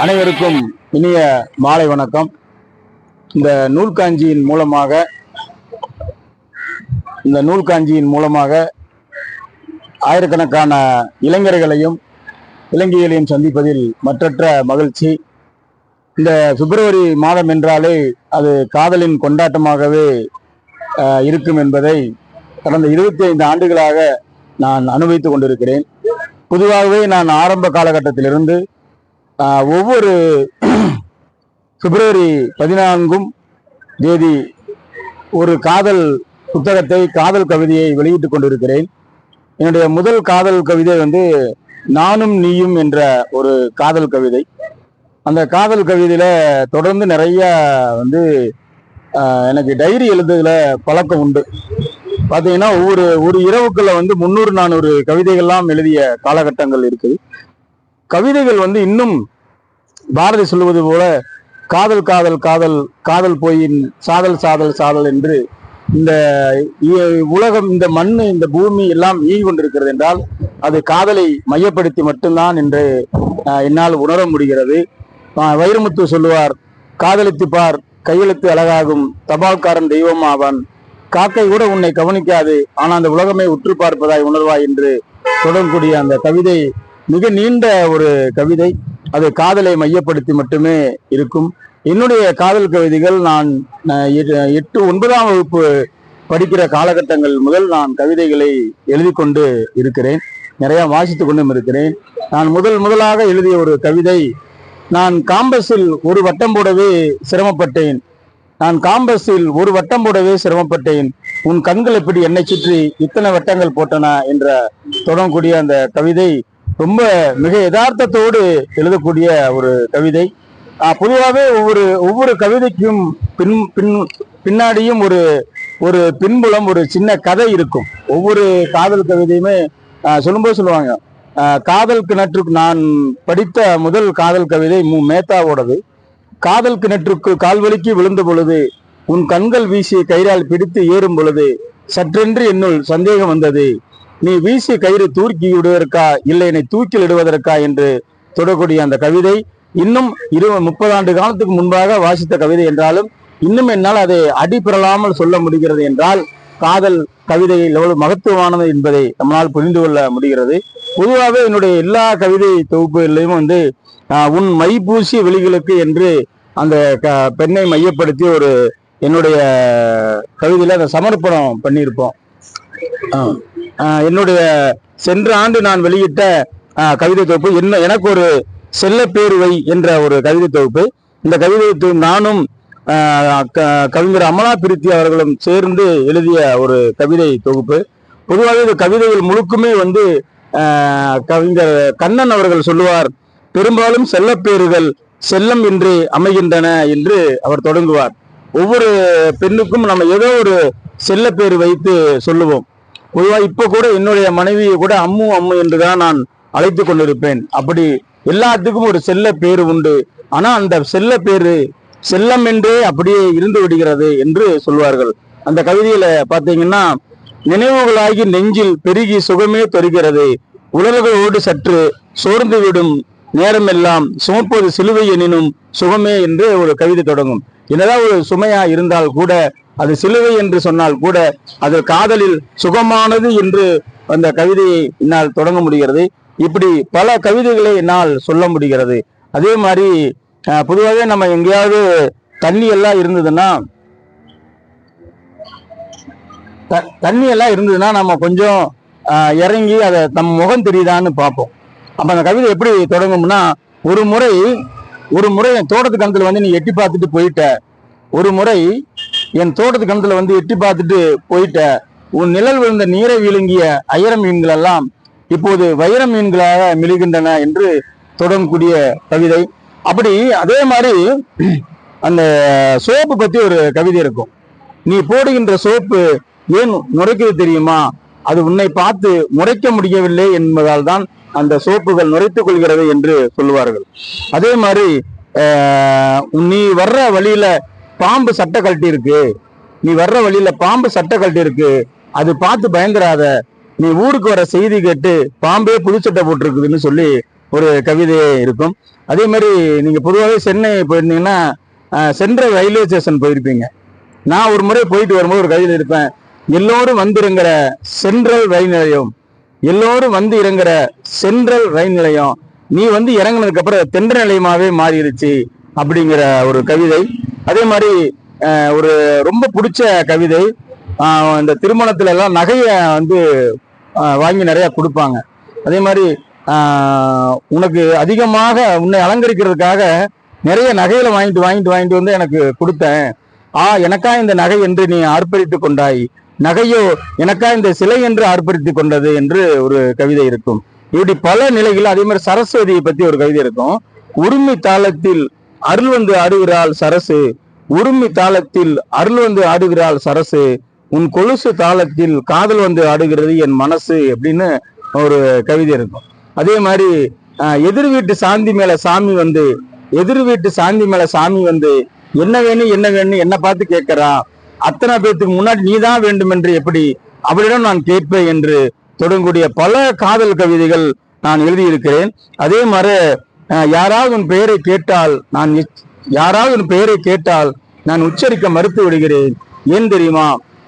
அனைவருக்கும் இனிய மாலை வணக்கம். இந்த நூல்காஞ்சியின் மூலமாக ஆயிரக்கணக்கான இளைஞர்களையும் இளைஞர்களையும் சந்திப்பதில் மற்றற்ற மகிழ்ச்சி. இந்த பிப்ரவரி மாதம் என்றாலே அது காதலின் கொண்டாட்டமாகவே இருக்கும் என்பதை கடந்த 25 ஆண்டுகளாக நான் அனுபவித்துக் கொண்டிருக்கிறேன். பொதுவாகவே நான் ஆரம்ப காலகட்டத்திலிருந்து ஒவ்வொரு பிப்ரவரி 14 தேதி ஒரு காதல் புத்தகத்தை, காதல் கவிதையை வெளியிட்டுக் கொண்டிருக்கிறேன். என்னுடைய முதல் காதல் கவிதை நானும் நீயும் என்ற ஒரு காதல் கவிதை. அந்த காதல் கவிதையில தொடர்ந்து நிறைய எனக்கு டைரி எழுதுறதுல பழக்கம் உண்டு. பார்த்தீங்கன்னா ஒரு இரவுக்குள்ள 300-400 கவிதைகள்லாம் எழுதிய காலகட்டங்கள் இருக்குது. கவிதைகள் இன்னும் பாரதி சொல்லுவது போல காதல் காதல் காதல் காதல் போயின் சாதல் சாதல் சாதல் என்று இந்த உலகம், இந்த மண், இந்த பூமி எல்லாம் ஈகி கொண்டிருக்கிறது என்றால் அது காதலை மையப்படுத்தி மட்டும்தான் என்று என்னால் உணர முடிகிறது. வைரமுத்து சொல்லுவார், காதலித்து பார் கையெழுத்து அழகாகும், தபால்காரன் தெய்வம் ஆவான், காக்கை கூட உன்னை கவனிக்காது, ஆனால் அந்த உலகமே உற்று பார்ப்பதாய் உணர்வாய் என்று தொடரக்கூடிய அந்த கவிதை மிக நீண்ட ஒரு கவிதை. அது காதலை மையப்படுத்தி மட்டுமே இருக்கும். என்னுடைய காதல் கவிதைகள் நான் 8-9ஆம் வகுப்பு படிக்கிற காலகட்டங்கள் முதல் நான் கவிதைகளை எழுதி கொண்டு இருக்கிறேன். நிறைய வாசித்து கொண்டும் இருக்கிறேன். நான் முதலாக எழுதிய ஒரு கவிதை, நான் காம்பஸில் ஒரு வட்டம் போடவே சிரமப்பட்டேன், உன் கண்கள் எப்படி என்னை சுற்றி இத்தனை வட்டங்கள் போட்டன என்ற தொடங்கக்கூடிய அந்த கவிதை ரொம்ப மிக யதார்த்தத்தோடு எழுதக்கூடிய ஒரு கவிதை. பொதுவாகவே ஒவ்வொரு கவிதைக்கும் பின்னாடியும் ஒரு பின்புலம், ஒரு சின்ன கதை இருக்கும். ஒவ்வொரு காதல் கவிதையுமே சொல்லுவாங்க. காதல் கிணற்றுக்கு நான் படித்த முதல் காதல் கவிதை மேத்தாவோடது. காதல் கிணற்றுக்கு கால்வலிக்கு விழுந்த பொழுது, உன் கண்கள் வீசிய கயிறால் பிடித்து ஏறும் பொழுது சற்றென்று என்னுள் சந்தேகம் வந்தது, நீ வீசிய கயிறு தூக்கி விடுவதற்கா இல்லை என்னை தூக்கில் இடுவதற்கா என்று தொடரக்கூடிய அந்த கவிதை இன்னும் 30 ஆண்டு காலத்துக்கு முன்பாக வாசித்த கவிதை என்றாலும் இன்னும் என்னால் அதை அடிபெறலாமல் சொல்ல முடிகிறது என்றால் காதல் கவிதை எவ்வளவு மகத்துவமானது என்பதை நம்மளால் புரிந்து கொள்ள முடிகிறது. பொதுவாகவே என்னுடைய எல்லா கவிதை தொகுப்புகளிலும் உன் மை பூசிய வெளிகளுக்கு என்று அந்த பெண்ணை மையப்படுத்தி ஒரு என்னுடைய கவிதையில அதை சமர்ப்பணம் பண்ணியிருப்போம். என்னுடைய சென்ற ஆண்டு நான் வெளியிட்ட கவிதை தொகுப்பு எனக்கு ஒரு செல்ல பேருவை என்ற ஒரு கவிதை தொகுப்பு. இந்த கவிதை நானும் கவிஞர் அமலா பிரித்தி அவர்களும் சேர்ந்து எழுதிய ஒரு கவிதை தொகுப்பு. பொதுவாக இந்த கவிதைகள் முழுக்குமே கவிஞர் கண்ணன் அவர்கள் சொல்லுவார், பெரும்பாலும் செல்லப்பேறுகள் செல்லம் என்று அமைகின்றன என்று அவர் தொடங்குவார். ஒவ்வொரு பெண்ணுக்கும் நம்ம ஏதோ ஒரு செல்ல பேர் வைத்து சொல்லுவோம். பொதுவாக இப்போ கூட என்னுடைய மனைவியை கூட அம்மு அம்மு என்றுதான் நான் அழைத்து கொண்டிருப்பேன். அப்படி எல்லாத்துக்கும் ஒரு செல்ல பேரு உண்டு. ஆனா அந்த செல்ல பேரு செல்லம் என்றே அப்படியே இருந்து விடுகிறது என்று சொல்வார்கள். அந்த கவிதையில பாத்தீங்கன்னா, நினைவுகளாகி நெஞ்சில் பெருகி சுகமே தருகிறது, உலர்களோடு சற்று சோர்ந்து விடும் நேரமெல்லாம் சுமப்பது சிலுவை எனினும் சுகமே என்று ஒரு கவிதை தொடங்கும். என்னதான் ஒரு சுமையா இருந்தால் கூட, அது சிலுவை என்று சொன்னால் கூட, அது காதலில் சுகமானது என்று அந்த கவிதையை என்னால் தொடங்க முடிகிறது. இப்படி பல கவிதைகளை என்னால் சொல்ல முடிகிறது. அதே மாதிரி பொதுவாகவே நம்ம எங்கேயாவது தண்ணி எல்லாம் இருந்ததுன்னா நம்ம கொஞ்சம் இறங்கி அதை நம்ம முகம் தெரியுதான்னு பார்ப்போம். அப்ப அந்த கவிதை எப்படி தொடங்கும்னா, ஒரு முறை என் தோட்டத்து கணத்துல நீ எட்டி பார்த்துட்டு போயிட்ட, ஒரு முறை என் தோட்டத்து கணத்துல எட்டி பார்த்துட்டு போயிட்ட, உன் நிழல் விழுந்த நீரை விழுங்கிய அயர மீன்கள் எல்லாம் இப்போது வைர மீன்களாக மிளுகின்றன என்று தொடங்கக்கூடிய கவிதை. அப்படி அதே மாதிரி அந்த சோப்பு பத்தி ஒரு கவிதை இருக்கும். நீ போடுகின்ற சோப்பு ஏன் நுரைக்கிறது தெரியுமா, அது உன்னை பார்த்து முறைக்க முடியவில்லை என்பதால் தான் அந்த சோப்புகள் நுரைத்துக் கொள்கிறது என்று சொல்லுவார்கள். அதே மாதிரி நீ வர்ற வழியில பாம்பு சட்டை கழட்டி இருக்கு, அது பார்த்து பயந்துராத, நீ ஊருக்கு வர செய்தி கேட்டு பாம்பே புதுச்சட்டை போட்டிருக்குதுன்னு சொல்லி ஒரு கவிதையே இருக்கும். அதே மாதிரி நீங்க பொதுவாகவே சென்னை போயிருந்தீங்கன்னா சென்ட்ரல் ரயில்வே ஸ்டேஷன் போயிருப்பீங்க. நான் ஒரு முறை போயிட்டு வரும்போது ஒரு கவிதை இருப்பேன், எல்லோரும் வந்து இறங்குற சென்ட்ரல் ரயில் நிலையம், எல்லோரும் வந்து இறங்குற சென்ட்ரல் ரயில் நிலையம், நீ வந்து இறங்குனதுக்கு அப்புறம் தென்ற நிலையமாவே மாறிடுச்சு அப்படிங்கிற ஒரு கவிதை. அதே மாதிரி ஒரு ரொம்ப பிடிச்ச கவிதை, இந்த திருமணத்துல எல்லாம் நகையை வந்து வாங்கி நிறைய கொடுப்பாங்க. அதே மாதிரி உனக்கு அதிகமாக உன்னை அலங்கரிக்கிறதுக்காக நிறைய நகைகளை வாங்கிட்டு வந்து எனக்கு கொடுத்தேன். எனக்கா இந்த நகை என்று நீ ஆர்ப்பரித்து கொண்டாய், நகையோ எனக்கா இந்த சிலை என்று ஆர்ப்பரித்து கொண்டது என்று ஒரு கவிதை இருக்கும். இப்படி பல நிலைகள். அதே மாதிரி சரஸ்வதியை பத்தி ஒரு கவிதை இருக்கும். உரிமை தாளத்தில் அருள் வந்து ஆடுகிறாள் சரசு, உரிமை தாளத்தில் அருள் வந்து ஆடுகிறாள் சரசு, உன் கொலுசு தாளத்தில் காதல் வந்து ஆடுகிறது என் மனசு அப்படின்னு ஒரு கவிதை இருக்கும். அதே மாதிரி எதிர் வீட்டு சாந்தி மேல சாமி வந்து, எதிர் வீட்டு சாந்தி மேல சாமி வந்து என்ன வேணும் என்ன பார்த்து கேட்கிறா, அத்தனை பேர்த்துக்கு முன்னாடி நீதான் வேண்டும் என்று எப்படி அவளிடம் நான் கேட்பேன் என்று தொடங்கக்கூடிய பல காதல் கவிதைகள் நான் எழுதியிருக்கிறேன். அதே மாதிரி யாராவது உன் பெயரை கேட்டால் நான் உச்சரிக்க மறுத்து விடுகிறேன். ஏன் தெரியுமா,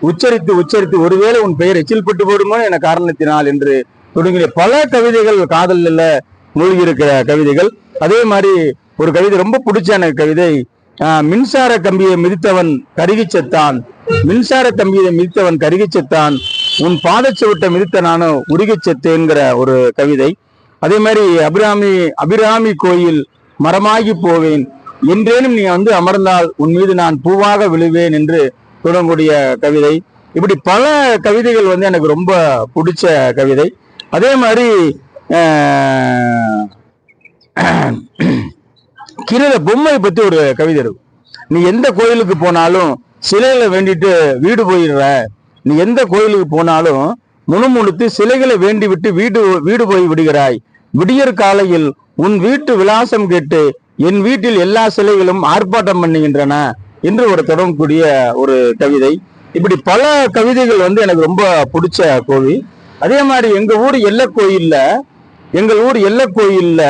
உச்சரித்து ஒருவேளை உன் பெயர் எச்சில்பட்டு போடுமோ என காரணத்தினால் என்று தொடங்கிய பல கவிதைகள் காதலில் மூழ்கியிருக்கிற கவிதைகள். அதே மாதிரி ஒரு கவிதை ரொம்ப பிடிச்ச எனக்கு கவிதை, மின்சார கம்பியை மிதித்தவன் கருகி செத்தான், மின்சார கம்பியை மிதித்தவன் கருகி செத்தான், உன் பாதச்சுவட்டை மிதித்த நானும் உருகி செத்தேங்கிற ஒரு கவிதை. அதே மாதிரி அபிராமி கோயில் மரமாகி போவேன், என்றேனும் நீ வந்து அமர்ந்தால் உன் மீது நான் பூவாக விழுவேன் என்று தொடங்கக்கூடிய கவிதை. இப்படி பல கவிதைகள் வந்து எனக்கு ரொம்ப பிடிச்ச கவிதை. அதே மாதிரி கீழே பொம்மை பத்தி ஒரு கவிதை இருக்கும். நீ எந்த கோயிலுக்கு போனாலும் சிலைகளை வேண்டிட்டு வீடு போயிடுற, நீ எந்த கோயிலுக்கு போனாலும் முணுமுணுத்து சிலைகளை வேண்டி விட்டு வீடு போய் விடுகிறாய், விடியற் காலையில் உன் வீட்டு விலாசம் கேட்டு என் வீட்டில் எல்லா சிலைகளும் ஆர்ப்பாட்டம் பண்ணுகின்றன என்று ஒரு தொடங்கக்கூடிய ஒரு கவிதை. இப்படி பல கவிதைகள் வந்து எனக்கு ரொம்ப பிடிச்ச கோவில். அதே மாதிரி எங்கள் ஊர் எல்லை கோயில்ல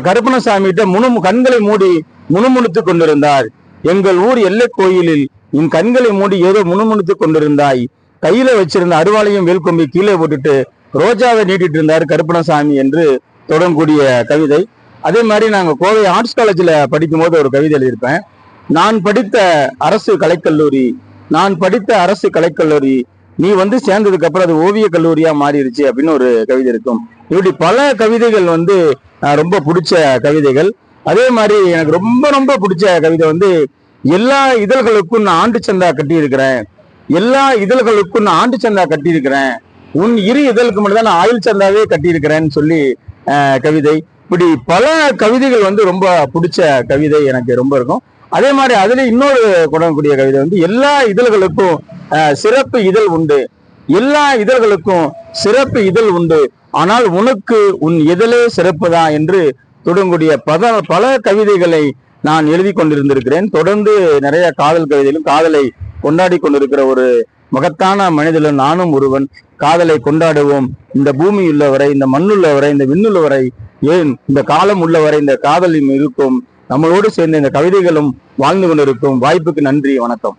கருப்பணசாமிகிட்ட கண்களை மூடி முணுமுணுத்து கொண்டிருந்தார். எங்கள் ஊர் எல்லை கோயிலில் என் கண்களை மூடி ஏதோ முணுமுணுத்து கொண்டிருந்தாய், கையில வச்சிருந்த அருவாளையும் வேல்கொம்பி கீழே போட்டுட்டு ரோஜாவை நீட்டிட்டு இருந்தார் கருப்பணசாமி என்று தொடங்கக்கூடிய கவிதை. அதே மாதிரி நாங்க கோவை ஆர்ட்ஸ் காலேஜ்ல படிக்கும் போது ஒரு கவிதை எழுதியிருப்பேன், நான் படித்த அரசு கலைக்கல்லூரி நீ வந்து சேர்ந்ததுக்கு அப்புறம் அது ஓவிய கல்லூரியா மாறிடுச்சு அப்படின்னு ஒரு கவிதை இருக்கும். இப்படி பல கவிதைகள் வந்து ரொம்ப பிடிச்ச கவிதைகள். அதே மாதிரி எனக்கு ரொம்ப ரொம்ப பிடிச்ச கவிதை வந்து, எல்லா இதழ்களுக்கும் நான் ஆண்டு சந்தா கட்டியிருக்கிறேன், உன் இரு இதழுக்கு மட்டும் தான் நான் ஆயுள் சந்தாவே கட்டியிருக்கிறேன்னு சொல்லி கவிதை. இப்படி பல கவிதைகள் வந்து ரொம்ப பிடிச்ச கவிதை எனக்கு ரொம்ப இருக்கும். அதே மாதிரி அதுல இன்னொரு கொடக்கூடிய கவிதை வந்து, எல்லா இதழ்களுக்கும் சிறப்பு இதழ் உண்டு, ஆனால் உனக்கு உன் இதழே சிறப்பு தான் என்று தொடங்கக்கூடிய பல கவிதைகளை நான் எழுதி கொண்டிருந்திருக்கிறேன். தொடர்ந்து நிறைய காதல் கவிதைகளும், காதலை கொண்டாடி கொண்டிருக்கிற ஒரு மகத்தான மனிதன் நானும் ஒருவன். காதலை கொண்டாடுவோம், இந்த பூமி உள்ளவரை, இந்த மண்ணுள்ளவரை, இந்த விண்ணுள்ளவரை, ஏன் இந்த காலம் உள்ளவரை இந்த காதலும் இருக்கும். நம்மளோடு சேர்ந்த இந்த கவிதைகளும் வாழ்ந்து கொண்டிருக்கும். வாய்ப்புக்கு நன்றி, வணக்கம்.